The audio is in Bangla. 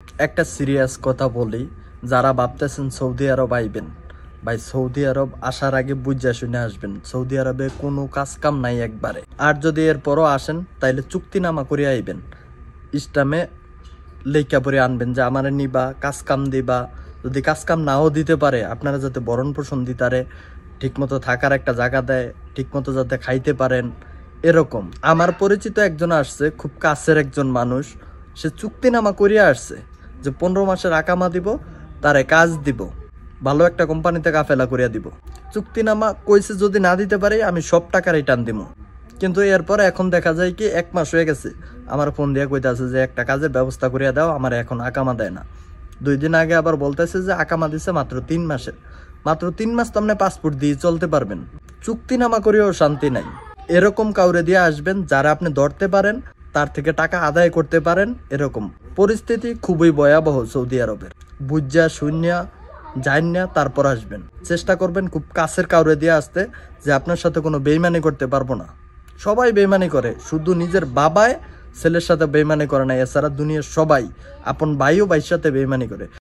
একটা সিরিয়াস কথা বলি, যারা ভাবতেছেন সৌদি আরব আইবেন, ভাই সৌদি আরব আসার আগে বুঝা শুনে আসবেন। সৌদি আরবে কোনো কাজ কাম নাই একবারে। আর যদি এরপরও আসেন তাইলে চুক্তিনামা করে আইবেন, ইসলামে লেখা পরে আনবেন যে আমারে নিবা, কাজ কাম দিবা। যদি কাজ কাম নাও দিতে পারে, আপনারা যাতে ভরণ পোষণ দিতারে, ঠিকমতো থাকার একটা জায়গা দেয়, ঠিকমতো যাতে খাইতে পারেন, এরকম। আমার পরিচিত একজন আসছে, খুব কাছের একজন মানুষ, সে চুক্তিনামা করিয়া আসছে যে 15 মাসের আকামা দিব, তারে কাজ দিব, ভালো একটা কোম্পানিতে কাফেলা করিয়া দিব। চুক্তিনামা কইছে যদি না দিতে পারি আমি সব টাকা রিটার্ন দিব। কিন্তু এরপর এখন দেখা যায় কি 1 মাস হয়ে গেছে, আমার ফোন দিয়ে কইতাছে যে একটা কাজের ব্যবস্থা করিয়া দাও, আমার এখন আকামা দেয় না। 2 দিন আগে আবার বলতেছে যে আকামা দিছে মাত্র 3 মাসের। মাত্র 3 মাস তো আপনি পাসপোর্ট দিয়ে চলতে পারবেন, চুক্তিনামা করিয়াও শান্তি নাই। এরকম কাউরে দিয়ে আসবেন যারা আপনি ধরতে পারেন, তার থেকে টাকা আদায় করতে পারেন। এরকম পরিস্থিতি খুবই ভয়াবহ সৌদি আরবের। বুঝা শূন্য যান না, তারপর আসবেন। চেষ্টা করবেন খুব কাছের কাউরে দিয়ে আসতে, যে আপনার সাথে কোনো বেইমানি করতে পারবো না। সবাই বেইমানি করে, শুধু নিজের বাবায় ছেলের সাথে বেইমানি করে না, এছাড়া দুনিয়ার সবাই আপন ভাইও ভাইয়ের সাথে বেইমানি করে।